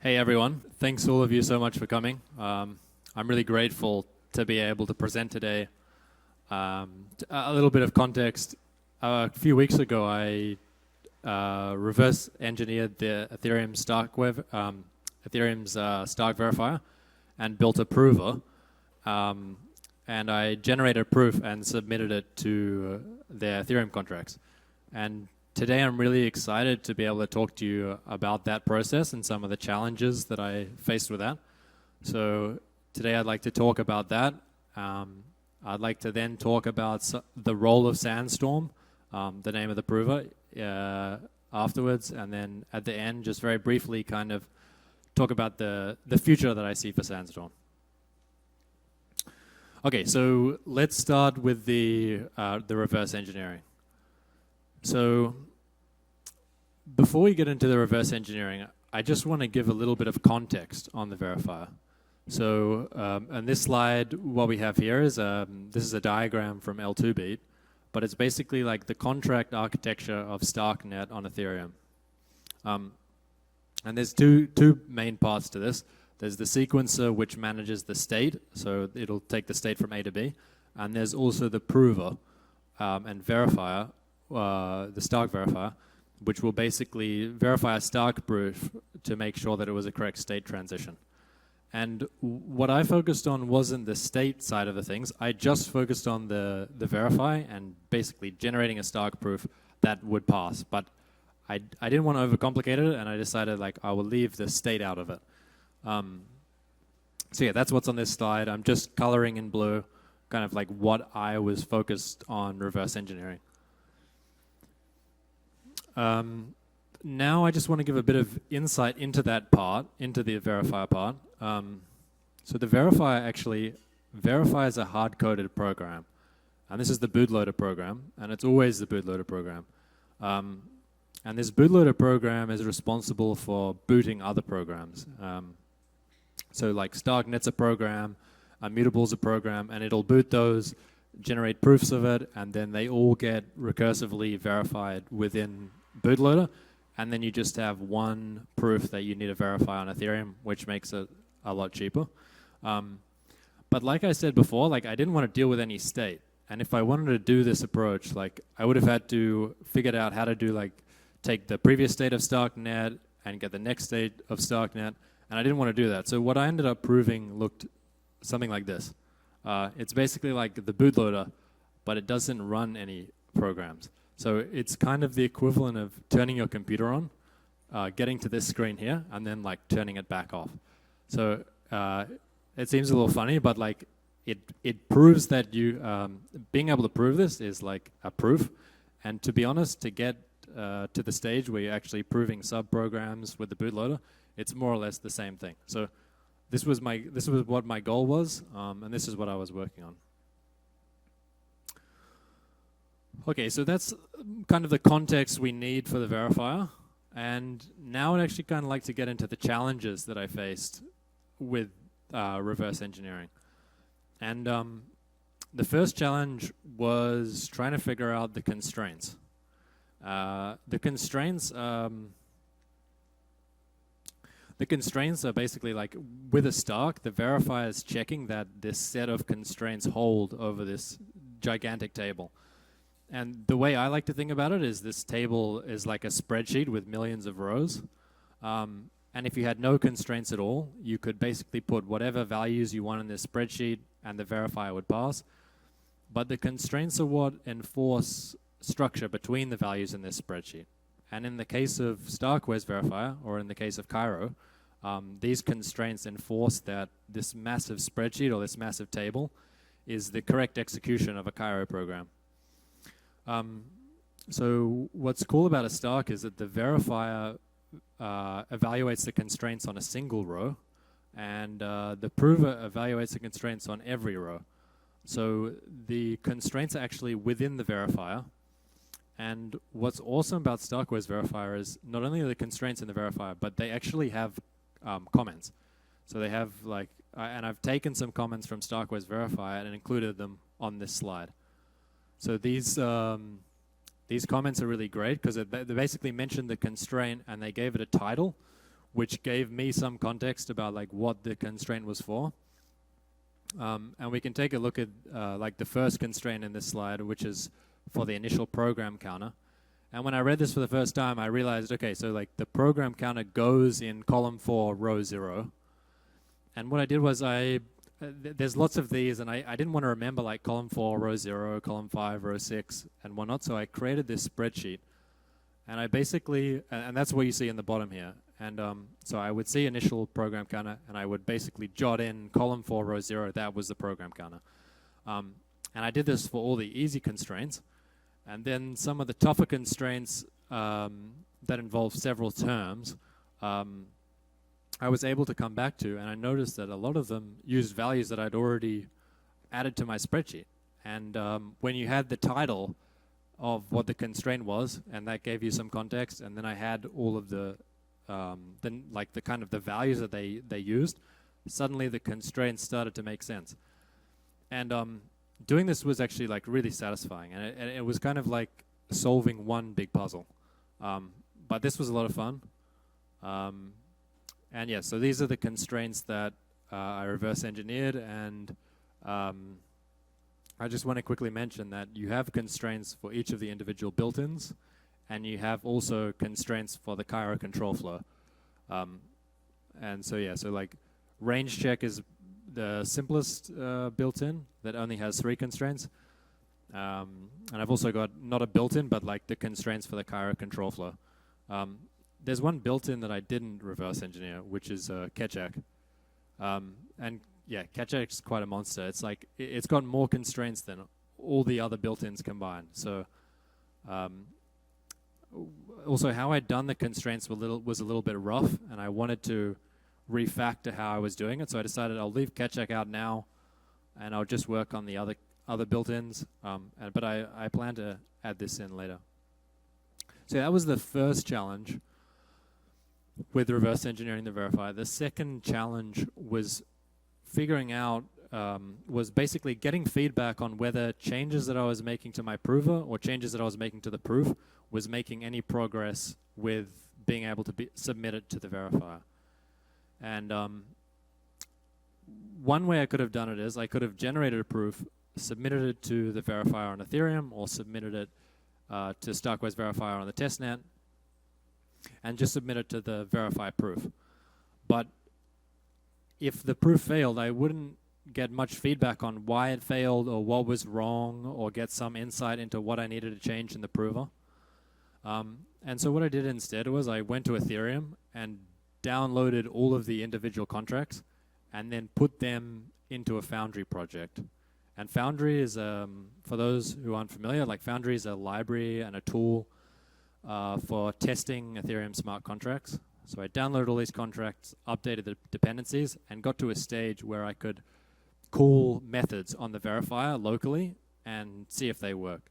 Hey everyone, thanks all of you so much for coming. I'm really grateful to be able to present today. A little bit of context. A few weeks ago I reverse engineered the Ethereum's Stark Verifier and built a prover. And I generated a proof and submitted it to the Ethereum contracts. And today I'm really excited to be able to talk to you about that process and some of the challenges that I faced with that. So today I'd like to talk about that. I'd like to then talk about the role of Sandstorm, the name of the prover, afterwards, and then at the end just very briefly kind of talk about the future that I see for Sandstorm. Okay, so let's start with the reverse engineering. So before we get into the reverse engineering, I just want to give a little bit of context on the verifier. So on this slide, what we have here is this is a diagram from L2Beat, but it's basically like the contract architecture of Starknet on Ethereum. And there's two main parts to this. There's the sequencer, which manages the state, so it'll take the state from A to B. And there's also the prover and verifier, the Stark verifier, which will basically verify a Stark proof to make sure that it was a correct state transition. And what I focused on wasn't the state side of the things. I just focused on the verify and basically generating a Stark proof that would pass. But I didn't want to overcomplicate it, and I decided like I will leave the state out of it. So yeah, that's what's on this slide. I'm just coloring in blue, kind of like what I was focused on reverse engineering. Now I just want to give a bit of insight into that part, into the verifier part. So the verifier actually verifies a hard-coded program. And this is the bootloader program, and it's always the bootloader program. And this bootloader program is responsible for booting other programs. So like Starknet's a program, Immutable's a program, and it'll boot those, generate proofs of it, and then they all get recursively verified within bootloader, and then you just have one proof that you need to verify on Ethereum, which makes it a lot cheaper. But like I said before, like I didn't want to deal with any state, and if I wanted to do this approach, like I would have had to figure out how to do like take the previous state of Starknet and get the next state of Starknet, and I didn't want to do that. So what I ended up proving looked something like this. It's basically like the bootloader, but it doesn't run any programs. So it's kind of the equivalent of turning your computer on, getting to this screen here, and then like turning it back off. So it seems a little funny, but like it proves that you being able to prove this is like a proof. And to be honest, to get to the stage where you're actually proving sub-programs with the bootloader, it's more or less the same thing. So this was what my goal was, and this is what I was working on. Okay, so that's kind of the context we need for the verifier. And now I'd actually kind of like to get into the challenges that I faced with reverse engineering. And the first challenge was trying to figure out the constraints. The constraints are basically like with a Stark, the verifier is checking that this set of constraints hold over this gigantic table. And the way I like to think about it is this table is like a spreadsheet with millions of rows. And if you had no constraints at all, you could basically put whatever values you want in this spreadsheet and the verifier would pass. But the constraints are what enforce structure between the values in this spreadsheet. And in the case of StarkWare's verifier, or in the case of Cairo, these constraints enforce that this massive spreadsheet or this massive table is the correct execution of a Cairo program. So what's cool about a Stark is that the verifier evaluates the constraints on a single row, and the prover evaluates the constraints on every row. So the constraints are actually within the verifier. And what's awesome about StarkWare's verifier is not only are the constraints in the verifier, but they actually have comments. So they have like, and I've taken some comments from StarkWare's verifier and included them on this slide. So these comments are really great because they basically mentioned the constraint and they gave it a title, which gave me some context about like what the constraint was for. And we can take a look at like the first constraint in this slide, which is for the initial program counter. And when I read this for the first time, I realized, okay, so like the program counter goes in column 4, row 0. And what I did was there's lots of these, and I didn't want to remember like column 4, row 0, column 5, row 6, and whatnot. So I created this spreadsheet. And I basically, and that's what you see in the bottom here. And so I would see initial program counter, and I would basically jot in column 4, row 0. That was the program counter. And I did this for all the easy constraints. And then some of the tougher constraints that involve several terms, I was able to come back to, and I noticed that a lot of them used values that I'd already added to my spreadsheet. And when you had the title of what the constraint was, and that gave you some context, and then I had all of the kind of the values that they used, suddenly the constraints started to make sense. And doing this was actually like really satisfying, and it was kind of like solving one big puzzle. But this was a lot of fun. And yeah, so these are the constraints that I reverse engineered, and I just want to quickly mention that you have constraints for each of the individual built-ins, and you have also constraints for the Cairo control flow. And so yeah, so like range check is the simplest built-in that only has 3 constraints. And I've also got not a built-in, but like the constraints for the Cairo control flow. There's one built-in that I didn't reverse engineer, which is Ketchak. And yeah, Ketchak is quite a monster. It's like it's got more constraints than all the other built-ins combined. So also how I'd done the constraints was a little bit rough, and I wanted to refactor how I was doing it. So I decided I'll leave Ketchak out now, and I'll just work on the other built-ins. But I plan to add this in later. So that was the first challenge with reverse engineering the verifier. The second challenge was figuring out, was basically getting feedback on whether changes that I was making to my prover or changes that I was making to the proof was making any progress with being able to submit it to the verifier. And one way I could have done it is I could have generated a proof, submitted it to the verifier on Ethereum, or submitted it to StarkWare's verifier on the testnet, and just submit it to the verify proof. But if the proof failed, I wouldn't get much feedback on why it failed or what was wrong, or get some insight into what I needed to change in the prover. And so what I did instead was I went to Ethereum and downloaded all of the individual contracts and then put them into a Foundry project. And Foundry is, for those who aren't familiar, like Foundry is a library and a tool for testing Ethereum smart contracts. So I downloaded all these contracts, updated the dependencies, and got to a stage where I could call methods on the verifier locally and see if they work.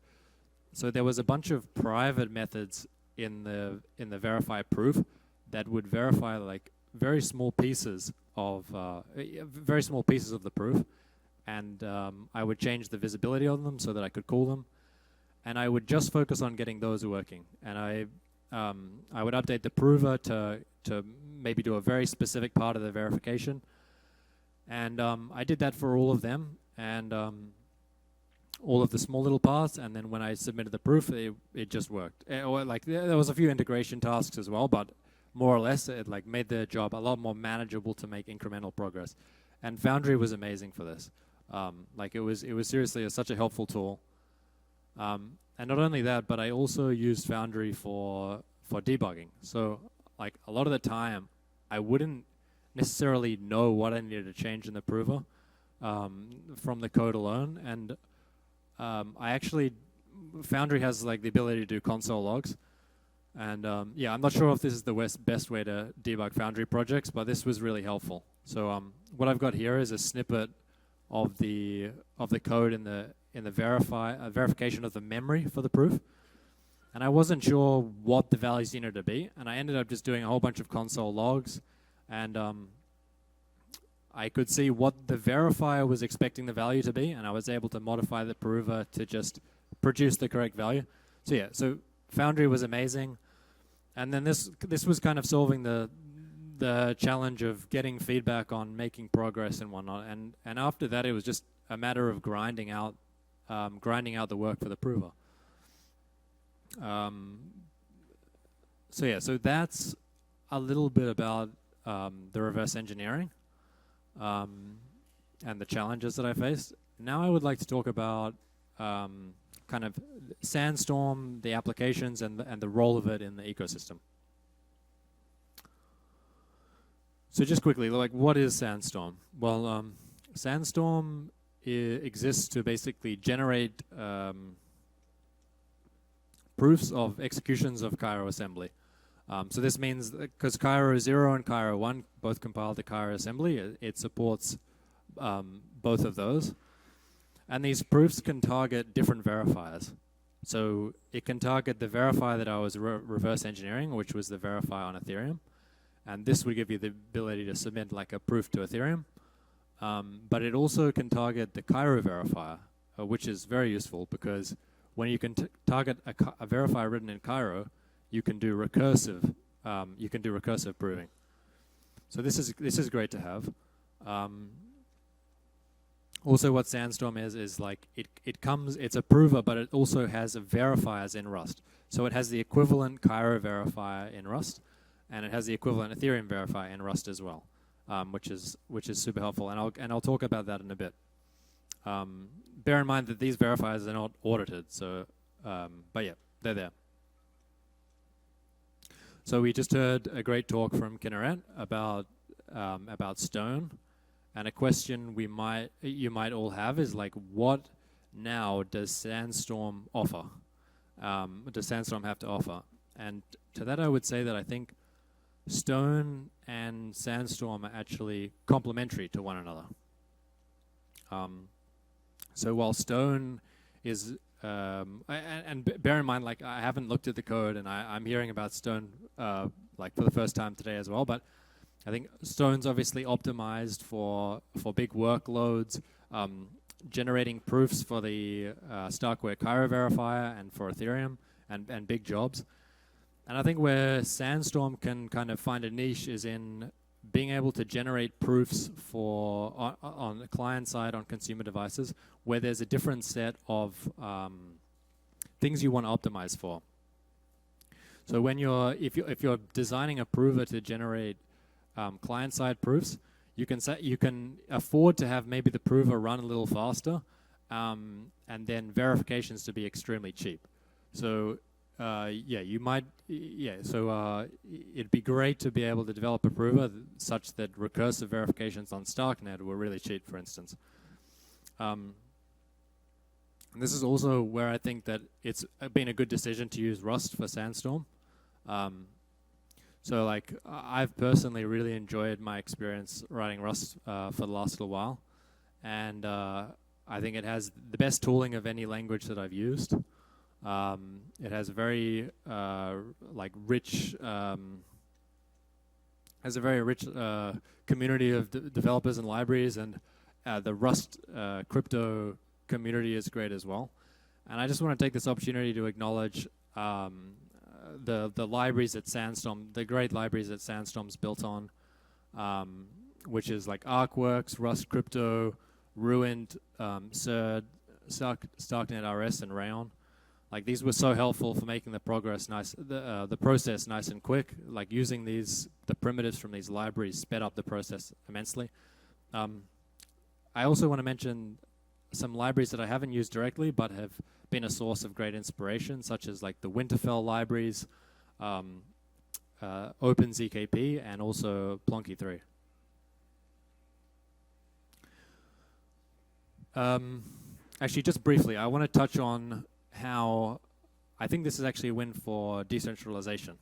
So there was a bunch of private methods in the verify proof that would verify like very small pieces of the proof, and I would change the visibility of them so that I could call them, and I would just focus on getting those working. And I would update the prover to maybe do a very specific part of the verification, and I did that for all of them, and all of the small little parts, and then when I submitted the proof, it just worked. Like there was a few integration tasks as well, but more or less it like made the job a lot more manageable to make incremental progress. And Foundry was amazing for this. Like it was seriously such a helpful tool. And not only that, but I also used Foundry for debugging. So like a lot of the time, I wouldn't necessarily know what I needed to change in the prover from the code alone. And Foundry has like the ability to do console logs. And yeah, I'm not sure if this is the best way to debug Foundry projects, but this was really helpful. So what I've got here is a snippet of the code in the verification of the memory for the proof. And I wasn't sure what the values needed to be, and I ended up just doing a whole bunch of console logs, and I could see what the verifier was expecting the value to be, and I was able to modify the prover to just produce the correct value. So yeah, so Foundry was amazing. And then this was kind of solving the the challenge of getting feedback on making progress and whatnot. And after that, it was just a matter of grinding out the work for the prover. So yeah, so that's a little bit about the reverse engineering and the challenges that I faced. Now I would like to talk about kind of Sandstorm, the applications, and the role of it in the ecosystem. So just quickly, like, what is Sandstorm? Well, Sandstorm exists to basically generate proofs of executions of Cairo assembly. So this means, because Cairo 0 and Cairo 1 both compile to Cairo assembly, it supports both of those. And these proofs can target different verifiers. So it can target the verifier that I was reverse engineering, which was the verifier on Ethereum. And this would give you the ability to submit like a proof to Ethereum. But it also can target the Cairo verifier, which is very useful because when you can target a verifier written in Cairo, you can do recursive proving. So this is great to have. Also, what Sandstorm is like it's a prover, but it also has verifiers in Rust. So it has the equivalent Cairo verifier in Rust, and it has the equivalent Ethereum verifier in Rust as well, which is super helpful. And I'll talk about that in a bit. Bear in mind that these verifiers are not audited, so but yeah, they're there. So we just heard a great talk from Kinneret about Stone, and a question you might all have is like, what now does Sandstorm offer? Does Sandstorm have to offer? And to that, I would say that I think Stone and Sandstorm are actually complementary to one another. So while Stone is and bear in mind, like, I haven't looked at the code, and I'm hearing about Stone like for the first time today as well. But I think Stone's obviously optimized for big workloads, generating proofs for the StarkWare Cairo verifier and for Ethereum and big jobs. And I think where Sandstorm can kind of find a niche is in being able to generate proofs for on the client side on consumer devices where there's a different set of things you want to optimize for. So when if you're designing a prover to generate client side proofs, you can afford to have maybe the prover run a little faster, and then verifications to be extremely cheap. So it'd be great to be able to develop a prover such that recursive verifications on Starknet were really cheap, for instance. And this is also where I think that it's been a good decision to use Rust for Sandstorm. So like, I've personally really enjoyed my experience writing Rust for the last little while. And I think it has the best tooling of any language that I've used. It has a very rich community of developers and libraries, and the Rust crypto community is great as well. And I just want to take this opportunity to acknowledge the libraries that Sandstorm, the great libraries that Sandstorm's built on, which is like ArcWorks, Rust Crypto, Ruined, CERD, Starknet RS, and Rayon. Like, these were so helpful for making the progress nice, the process nice and quick. Like, using the primitives from these libraries sped up the process immensely. I also want to mention some libraries that I haven't used directly, but have been a source of great inspiration, such as like the Winterfell libraries, OpenZKP, and also Plonky 3. Actually, just briefly, I want to touch on how I think this is actually a win for decentralization.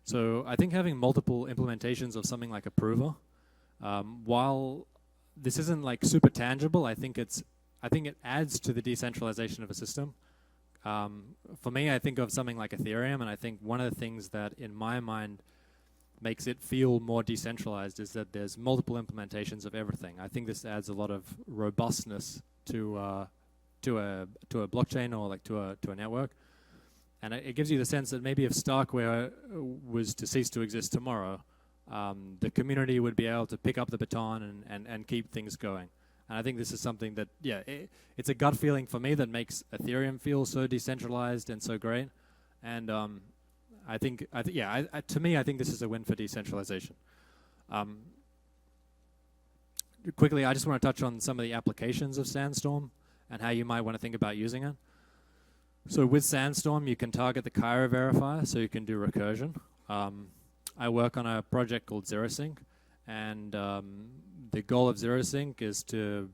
So I think having multiple implementations of something like a prover, while this isn't like super tangible, I think it adds to the decentralization of a system. For me, I think of something like Ethereum, and I think one of the things that, in my mind, makes it feel more decentralized is that there's multiple implementations of everything. I think this adds a lot of robustness to a blockchain or like to a network. And it gives you the sense that maybe if StarkWare was to cease to exist tomorrow, the community would be able to pick up the baton and keep things going. And I think this is something that, yeah, it's a gut feeling for me that makes Ethereum feel so decentralized and so great. And I think, to me, I think this is a win for decentralization. Quickly, I just want to touch on some of the applications of Sandstorm and how you might want to think about using it. So with Sandstorm, you can target the Cairo verifier, so you can do recursion. I work on a project called ZeroSync, and the goal of ZeroSync is to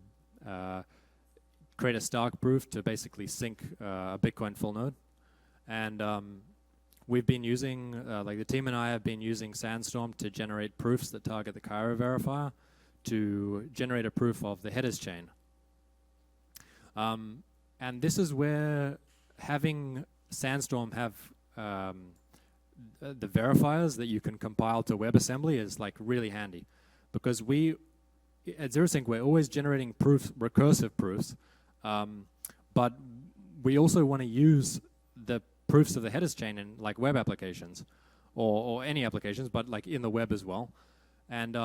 create a Stark proof to basically sync a Bitcoin full node. And we've been using, like the team and I have been using Sandstorm to generate proofs that target the Cairo verifier to generate a proof of the headers chain. And this is where having Sandstorm have the verifiers that you can compile to WebAssembly is like really handy, because we at ZeroSync we're always generating proofs, recursive proofs, but we also want to use the proofs of the headers chain in like web applications or any applications, but like in the web as well. And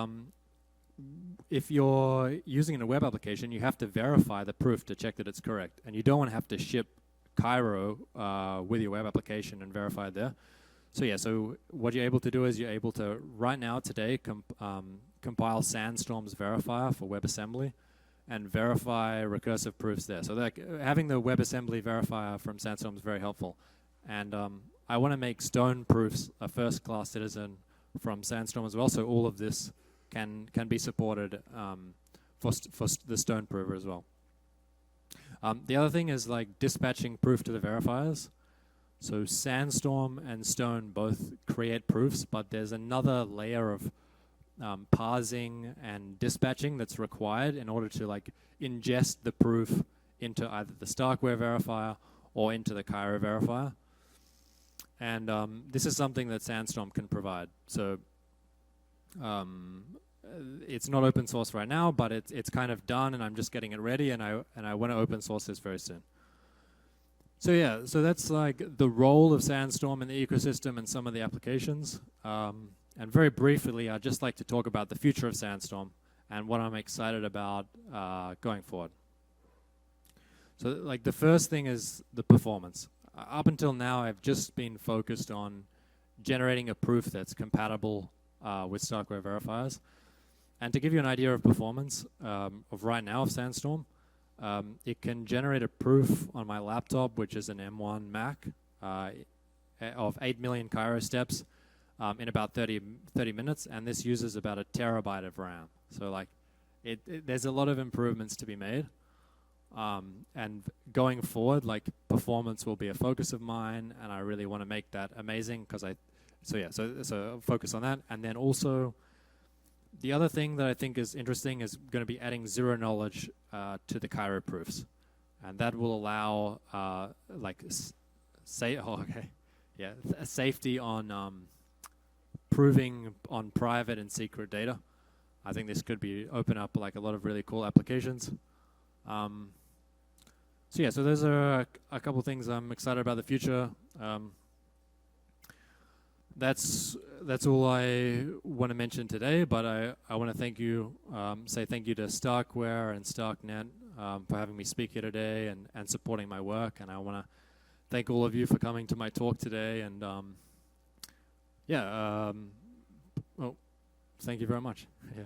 if you're using in a web application, you have to verify the proof to check that it's correct, and you don't want to have to ship Cairo with your web application and verify it there. So yeah, so what you're able to do is you're able to, right now, today, compile Sandstorm's verifier for WebAssembly and verify recursive proofs there. So like, having the WebAssembly verifier from Sandstorm is very helpful. And I want to make Stone proofs a first-class citizen from Sandstorm as well, so all of this can be supported for the Stone prover as well. The other thing is like dispatching proof to the verifiers. So Sandstorm and Stone both create proofs, but there's another layer of parsing and dispatching that's required in order to like ingest the proof into either the StarkWare verifier or into the Cairo verifier. And this is something that Sandstorm can provide. So it's not open source right now, but it's kind of done, and I'm just getting it ready, and I want to open source this very soon. So yeah, so that's like the role of Sandstorm in the ecosystem and some of the applications. And very briefly, I'd just like to talk about the future of Sandstorm and what I'm excited about going forward. So like the first thing is the performance. Up until now, I've just been focused on generating a proof that's compatible with StarkWare verifiers. And to give you an idea of performance of right now of Sandstorm, it can generate a proof on my laptop, which is an M1 Mac, of 8 million Cairo steps in about 30 minutes, and this uses about a terabyte of RAM. So like, there's a lot of improvements to be made. And going forward, like performance will be a focus of mine, and I really want to make that amazing because so focus on that. And then also, the other thing that I think is interesting is going to be adding zero knowledge to the Cairo proofs, and that will allow safety on proving on private and secret data. I think this could be open up like a lot of really cool applications. So yeah, so those are a couple things I'm excited about the future. That's all I want to mention today, but I want to thank you, say thank you to StarkWare and Starknet for having me speak here today and supporting my work. And I want to thank all of you for coming to my talk today. And thank you very much. Yeah.